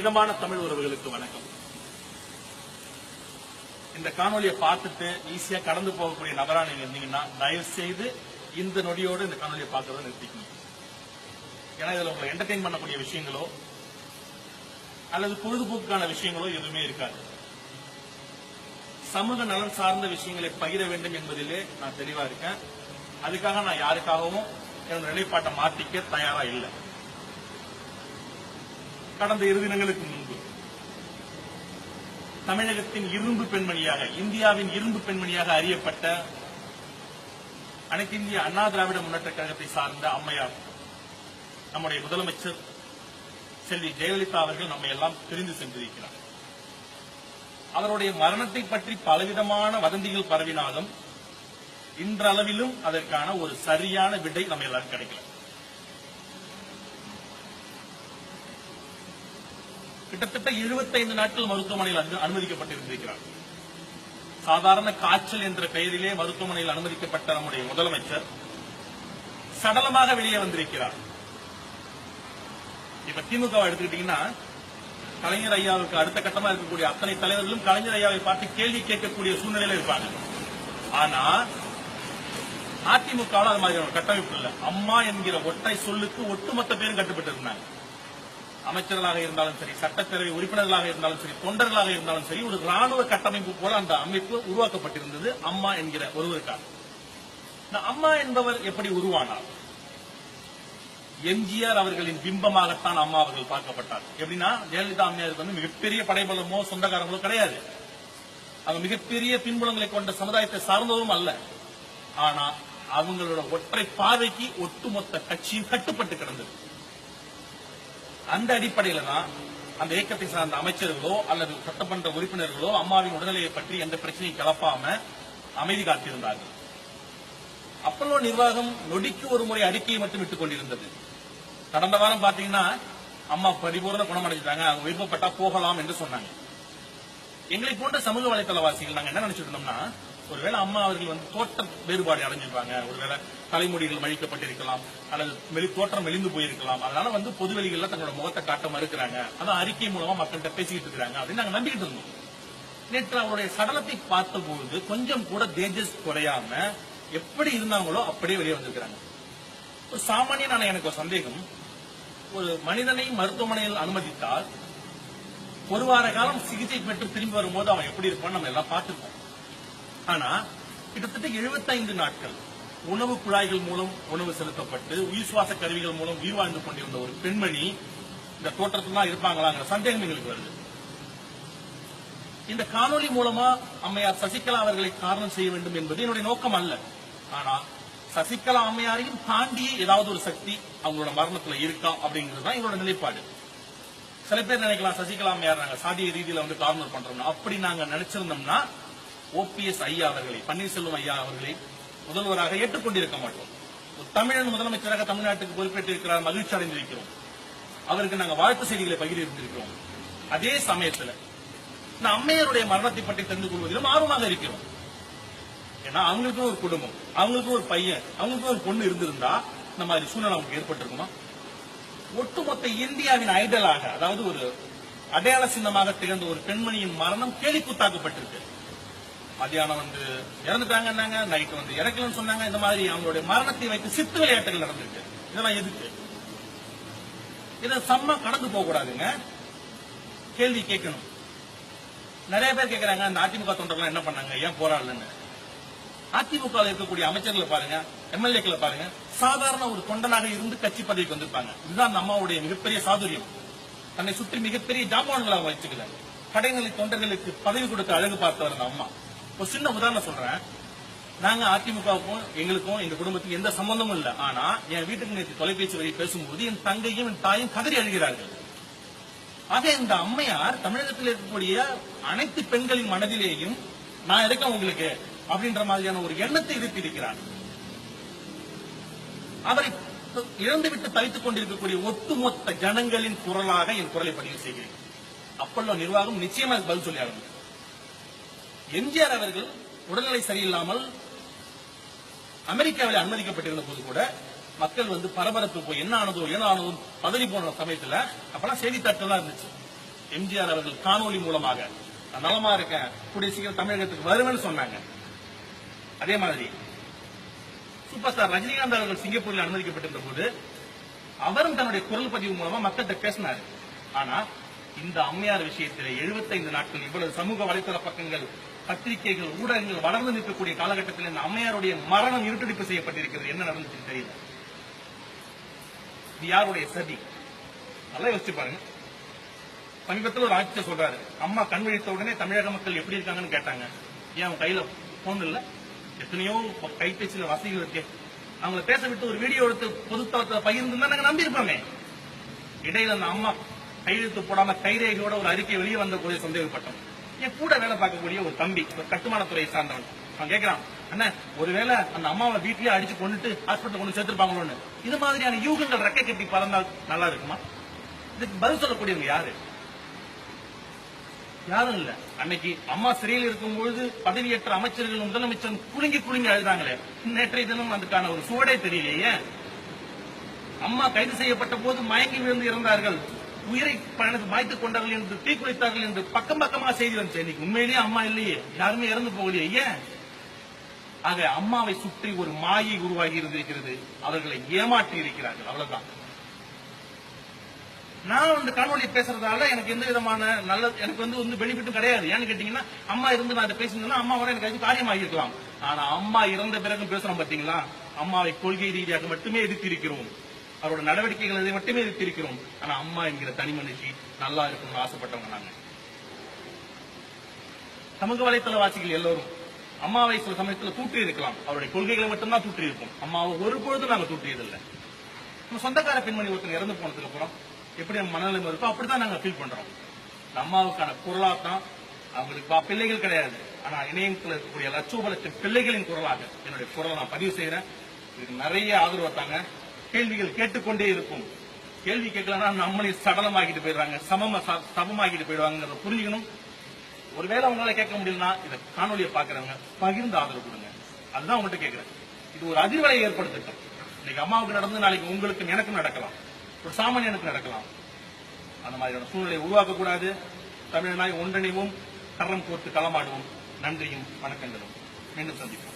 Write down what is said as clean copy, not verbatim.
இதமான தமிழ் உறவுகளுக்கு வணக்கம். இந்த காணொலியை பார்த்துட்டு ஈஸியா கடந்து போகக்கூடிய நபரா நீங்க இருந்தீங்கன்னா தயவு செய்து இந்த நொடியோடு இந்த காணொலியை பார்க்கறத நிறுத்திக்கணும். ஏன்னா இதுல உங்களை என்டர்டெயின் பண்ணக்கூடிய விஷயங்களோ அல்லது பொழுதுபோக்குக்கான விஷயங்களோ எதுவுமே இருக்காது. சமூக நலன் சார்ந்த விஷயங்களை பகிர வேண்டும் என்பதிலே நான் தெளிவா இருக்கேன். அதுக்காக நான் யாருக்காகவும் என்னோட நிலைப்பாட்டை மாற்றிக்க தயாரா இல்லை. கடந்த 2 தினங்களுக்கு முன்பு தமிழகத்தின் இரும்பு பெண்மணியாக, இந்தியாவின் இரும்பு பெண்மணியாக அறியப்பட்ட அனைத்து இந்திய அண்ணா திராவிட முன்னேற்ற கழகத்தை சார்ந்த அம்மையார், நம்முடைய முதலமைச்சர் செல்வி ஜெயலலிதா அவர்கள் நம்மை எல்லாம் பிரிந்து சென்றிருக்கிறார். அவருடைய மரணத்தை பற்றி பலவிதமான வதந்திகள் பரவினாலும் இன்றளவிலும் அதற்கான ஒரு சரியான விடை நம்ம எல்லாரும் கிடைக்கல. கிட்டத்தட்ட 75 நாட்கள் மருத்துவமனையில் அனுமதிக்கப்பட்டிருக்கிறார். சாதாரண காய்ச்சல் என்ற பெயரிலே மருத்துவமனையில் அனுமதிக்கப்பட்ட நம்முடைய முதலமைச்சர் சடலமாக வெளியே வந்திருக்கிறார். இப்ப திமுக எடுத்துக்கிட்டீங்கன்னா, கலைஞர் ஐயாவுக்கு அடுத்த கட்டமா இருக்கக்கூடிய அத்தனை தலைவர்களும் கலைஞர் ஐயாவை பார்த்து கேள்வி கேட்கக்கூடிய சூழ்நிலையில இருப்பாங்க. ஆனா அதிமுக அது மாதிரி ஒரு கட்டமைப்பு இல்ல. அம்மா என்கிற ஒற்றை சொல்லுக்கு ஒட்டுமொத்த பேரும் கட்டுப்பட்டு இருந்தாங்க. அமைச்சர்களாக இருந்தாலும் சரி, சட்டப்பேரவை உறுப்பினர்களாக இருந்தாலும் சரி, தொண்டர்களாக இருந்தாலும் சரி, ஒரு ராணுவ கட்டமைப்பு போல அந்த அமைப்பு உருவாக்கப்பட்டிருந்தது அம்மா என்கிற ஒருவருக்காக. அம்மா என்பவர் எப்படி உருவானார்? எம்ஜிஆர் அவர்களின் பிம்பமாகத்தான் அம்மா அவர்கள் பார்க்கப்பட்டார். எப்படின்னா, ஜெயலலிதா அம்மையாருக்கு வந்து மிகப்பெரிய படைபலமோ சொந்தக்காரங்களோ கிடையாது. அவங்க மிகப்பெரிய பின்புலங்களை கொண்ட சமுதாயத்தை சார்ந்தவரும் அல்ல. ஆனா அவங்களோட ஒற்றை பார்வைக்கு ஒட்டுமொத்த கட்சியும் கட்டுப்பட்டு கிடந்தது. அந்த அடிப்படையில தான் அந்த இயக்கத்தை சார்ந்த அமைச்சர்களோ அல்லது சட்டமன்ற உறுப்பினர்களோ அம்மாவின் உடல்நிலையை பற்றி எந்த பிரச்சனையும் கிளப்பாம அமைதி காத்திருந்தார்கள். அப்பல்லோ நிர்வாகம் நொடிக்கு ஒரு முறை அறிக்கையை மட்டும் விட்டுக் கொண்டிருந்தது. கடந்த வாரம் பாத்தீங்கன்னா, அம்மா பரிபூர்ண குணமடைஞ்சாங்க, அவங்க விருப்பப்பட்டா போகலாம் என்று சொன்னாங்க. எங்களை போன்ற சமூக வலைதளவாசிகள் நாங்க என்ன நினைச்சிட்டு இருந்தோம்னா, ஒருவேளை அம்மா அவர்கள் வந்து தோற்ற வேறுபாடு அடைஞ்சிருப்பாங்க, ஒருவேளை தலைமுடிகள் மழிக்கப்பட்டிருக்கலாம், அல்லது தோற்றம் மெலிந்து போயிருக்கலாம், அதனால வந்து பொதுவெளிகளில் தங்களோட முகத்தை காட்ட மறுக்கிறாங்க, அதான் அறிக்கை மூலமா மக்கள்கிட்ட பேசிக்கிட்டு இருக்காங்க அப்படின்னு நாங்க நம்பிக்கிட்டு இருந்தோம். நேற்று அவருடைய சடலத்தை பார்த்தபோது கொஞ்சம் கூட தேஜஸ் குறையாம எப்படி இருந்தாங்களோ அப்படியே வெளியே வந்திருக்கிறாங்க. ஒரு சாமானியனான எனக்கு ஒரு சந்தேகம், ஒரு மனிதனை மருத்துவமனையில் அனுமதித்தால் 1 வார காலம் சிகிச்சை பெற்று திரும்பி வரும்போது அவன் எப்படி இருப்பான்னு நம்ம எல்லாம் பார்த்துருக்கோம். ஆனா கிட்டத்தட்ட 75 நாட்கள் உணவு குழாய்கள் மூலம் உணவு செலுத்தப்பட்டு உயிர் சுவாச கருவிகள் மூலம் உயிர் வாழ்ந்து கொண்டிருந்த ஒரு பெண்மணி இந்த தோற்றத்தில் இருப்பாங்களாங்கிற சந்தேகம் எங்களுக்கு வருது. இந்த காணொலி மூலமா அம்மையார் சசிகலா அவர்களை காரணம் செய்ய வேண்டும் என்பது என்னுடைய நோக்கம் அல்ல. ஆனா சசிகலா அம்மையாரையும் தாண்டி ஏதாவது ஒரு சக்தி அவங்களோட மரணத்துல இருக்கா அப்படிங்கிறதுதான் எங்களோட நிலைப்பாடு. சில பேர் நினைக்கலாம், சசிகலா அம்மையார் நாங்க சாதிய ரீதியில வந்து கார்னர் பண்றோம். அப்படி நாங்க நினைச்சிருந்தோம்னா OPS ஐயா அவர்களை, பன்னீர்செல்வம் ஐயா அவர்களை முதல்வராக ஏற்றுக்கொண்டிருக்க மாட்டோம். ஒரு தமிழன் முதலமைச்சராக தமிழ்நாட்டுக்கு பொறுப்பேற்றிருக்கிறார், மகிழ்ச்சி அடைந்திருக்கிறோம். அவருக்கு நாங்கள் வாழ்த்து செய்திகளை பகிர்ந்திருக்கிறோம். அதே சமயத்தில் அம்மையாருடைய மரணத்தை பற்றி தெரிந்து கொள்வதிலும் ஆர்வமாக இருக்கிறோம். ஏன்னா அவங்களுக்கும் ஒரு குடும்பம், அவங்களுக்கும் ஒரு பையன், அவங்களுக்கும் ஒரு பொண்ணு இருந்திருந்தா இந்த மாதிரி சூழ்நிலை நமக்கு ஏற்பட்டிருக்குமா? ஒட்டுமொத்த இந்தியாவின் ஐடலாக, அதாவது ஒரு அடையாள சின்னமாக திகழ்ந்த ஒரு பெண்மணியின் மரணம் கேலிக்கூத்தாக்கப்பட்டிருக்கு. மத்தியானம் வந்து இறந்துட்டாங்க, நைட்டு வந்து இறக்கலன்னு சொன்னாங்க. இந்த மாதிரி அவங்களுடைய மரணத்தை வைத்து சித்து விளையாட்டுகள் நடந்திருக்கு. இதெல்லாம் எதுக்கு? இதை சம்மா கடந்து போக கூடாதுங்க, கேள்வி கேட்கணும். நிறைய பேர் கேட்கிறாங்க, இந்த அதிமுக தொண்டர்கள் என்ன பண்ணாங்க, ஏன் போராடலன்னு. அதிமுக இருக்கக்கூடிய அமைச்சர்களை பாருங்க, MLA-க்களை பாருங்க, சாதாரண ஒரு தொண்டனாக இருந்து கட்சி பதவிக்கு வந்திருப்பாங்க. இதுதான் அம்மாவுடைய மிகப்பெரிய சாதுரியம். தன்னை சுற்றி மிகப்பெரிய ஜாமான்களாக வச்சுக்கல, கடைநிலை தொண்டர்களுக்கு பதவி கொடுக்க அழகு பார்த்தவர் அந்த அம்மா. ஒரு சின்ன உதாரணம் சொல்றேன். நாங்க அதிமுகவுக்கும் எங்களுக்கும் எங்க குடும்பத்துக்கு எந்த சம்பந்தமும் இல்லை. ஆனா என் வீட்டுக்கு நேற்று தொலைபேசி வழி பேசும்போது என் தங்கையும் என் தாயும் கதறி அழுகிறார்கள். ஆக இந்த அம்மையார் தமிழகத்தில் இருக்கக்கூடிய அனைத்து பெண்களின் மனதிலேயும் நான் இருக்கேன் உங்களுக்கு அப்படின்ற மாதிரியான ஒரு எண்ணத்தை இருப்பிருக்கிறார். அவரை இழந்துவிட்டு தவித்துக் கொண்டிருக்கக்கூடிய ஒட்டுமொத்த ஜனங்களின் குரலாக என் குரலை பதிவு செய்கிறேன். அப்பல்லோ நிர்வாகம் நிச்சயமாக பதில் சொல்லி ஆகணும். எம்ஜிஆர் அவர்கள் உடல்நிலை சரியில்லாமல் அமெரிக்காவில் அனுமதிக்கப்பட்டிருந்த போது கூட மக்கள் வந்து பரபரப்பு போய் என்ன ஆனதோ பதறி போன சமயத்துல அப்பெல்லாம் செய்தித்தாட்கள் இருந்துச்சு. எம்ஜிஆர் அவர்கள் காணொலி மூலமாக நான் நலமா இருக்கேன், கூடிய சீக்கிரம் தமிழகத்துக்கு வருவேன்னு சொன்னாங்க. அதே மாதிரி சூப்பர் ஸ்டார் ரஜினிகாந்த் அவர்கள் சிங்கப்பூரில் அனுமதிக்கப்பட்டிருந்த போது அவரும் தன்னுடைய குரல் பதிவு மூலமா மக்கள்கிட்ட பேசினாரு. ஆனா இந்த அம்மையார் விஷயத்திலே 75 நாட்கள் இவ்வளவு சமூக வலைதள பக்கங்கள், பத்திரிகைகள், ஊடகங்கள் வளர்ந்து நிற்கக்கூடிய காலகட்டத்தில் இந்த அம்மையாருடைய மரணம் இருட்டடிப்பு செய்யப்பட்டிருக்கிறது. என்ன நடந்துச்சு தெரியல. இது யாருடைய சதி? நல்லா யோசிச்சு பாருங்க. சமீபத்தில் ஒரு ஆட்சியர் சொல்றாரு, அம்மா கண் விழித்த உடனே தமிழக மக்கள் எப்படி இருக்காங்கன்னு கேட்டாங்க. ஏன் அவங்க கையில போன் இல்ல? எத்தனையோ கைபேசியில வசதிகள் இருக்கு. அவங்கள பேச விட்டு ஒரு வீடியோ எடுத்து பொதுத்தளத்தை பகிர்ந்து நாங்க நம்பி இருப்போமே. இடையில அந்த அம்மா கையெழுத்து போடாம கைரேகையோட ஒரு அறிக்கை வெளியே வந்த போது சந்தேகப்பட்டோம். என் கூட வேலை பார்க்கக்கூடிய ஒரு தம்பி, ஒரு கட்டுமானத்துறையை சார்ந்தவன், அவன் கேட்கிறான், அண்ணா ஒருவேளை அந்த அம்மாவை வீட்லயே அடிச்சு கொண்டுட்டு ஹாஸ்பிட்டல் கொண்டு சேர்த்திருப்பாங்களோன்னு. இது மாதிரியான யூகங்கள் ரெக்கை கட்டி பறந்தால் நல்லா இருக்குமா? இதுக்கு பதில் சொல்லக்கூடியவங்க யாரு? யாரும் இல்ல. அன்னைக்கு அம்மா சிறையில் இருக்கும்பொழுது பதவியேற்ற அமைச்சர்கள், முதலமைச்சர் குலுங்கி குலுங்கி அழுதாங்களே, நேற்றைய தினம் அதுக்கான ஒரு சுவடே தெரியலையே. அம்மா கைது செய்யப்பட்ட போது மயங்கி விழுந்து இறந்தார்கள், உயிரை மாய்த்துக் கொண்டார்கள் என்று, தீக்குளித்தார்கள் என்று பக்கம் பக்கமா செய்தி வந்துச்சு. இன்னைக்கு உண்மையிலேயே அம்மா இல்லையே, யாருமே இறந்து போகலையே. ஏன்? ஆக அம்மாவை சுற்றி ஒரு மாயை உருவாகி இருந்திருக்கிறது. அவர்களை ஏமாற்றி இருக்கிறார்கள். அவ்வளவுதான். நான் இந்த காணொலி பேசுறதால எனக்கு எந்த விதமான நல்ல எனக்கு வந்து பெனிஃபிட்டும் கிடையாது. ஏன்னு கேட்டீங்கன்னா, அம்மா இருந்து நான் பேசினா அம்மாவோட எனக்கு காரியமாக இருக்கலாம். ஆனா அம்மா இறந்த பிறகு பேசுறோம் பாத்தீங்களா, அம்மாவை கொள்கை ரீதியாக மட்டுமே எதிர்த்திருக்கிறோம், அவரோட நடவடிக்கைகளை மட்டுமே எதிர்த்திருக்கிறோம். ஆனா அம்மா என்கிற தனி மனுஷி நல்லா இருக்கணும்னு ஆசைப்பட்டவங்க நாங்க. சமூக வலைத்தளவாசிகள் எல்லோரும் அம்மாவை சில சமயத்தில் தூற்றி இருக்கலாம், அவருடைய கொள்கைகளை மட்டும்தான் தூற்றி இருக்கும். அம்மாவை ஒரு பொழுதும் நாங்க தூற்றியதில்லை. நம்ம சொந்தக்கார பெண்மணி ஒருத்தர் இறந்து போனதுக்கு அப்புறம் எப்படி நம்ம மனநிலைமை இருக்கோ அப்படித்தான் நாங்க ஃபீல் பண்றோம். அம்மாவுக்கான குரலாத்தான், அவங்களுக்கு பிள்ளைகள் கிடையாது, ஆனா இணையத்தில் இருக்கக்கூடிய லட்சோபலட்சம் பிள்ளைகளின் குரலாக என்னுடைய குரலை நான் பதிவு செய்யறேன். இதுக்கு நிறைய ஆதரவு தாங்க. கேள்விகள் கேட்டுக்கொண்டே இருக்கும். கேள்வி கேட்கலன்னா நம்மளை சடலமாக்கிட்டு போயிடுறாங்க, சமமாக்கிட்டு போயிடுவாங்க. புரிஞ்சுக்கணும். ஒருவேளை உங்களால கேட்க முடியலன்னா இதை காணொலியை பாக்குறவங்க பகிர்ந்து ஆதரவு கொடுங்க. அதுதான் உங்கள்கிட்ட கேட்கிறேன். இது ஒரு அதிர்வலை ஏற்படுத்தட்டும். இன்னைக்கு அம்மாவுக்கு நடந்து நாளைக்கு உங்களுக்கு எனக்கும் நடக்கலாம், ஒரு சாமானியனுக்கு நடக்கலாம். அந்த மாதிரியான சூழ்நிலையை உருவாக்கக்கூடாது. தமிழனாய் ஒன்றிணைவும், கரம் கோர்த்து களமாடுவோம். நன்றியும் வணக்கங்களும். மீண்டும் சந்திப்போம்.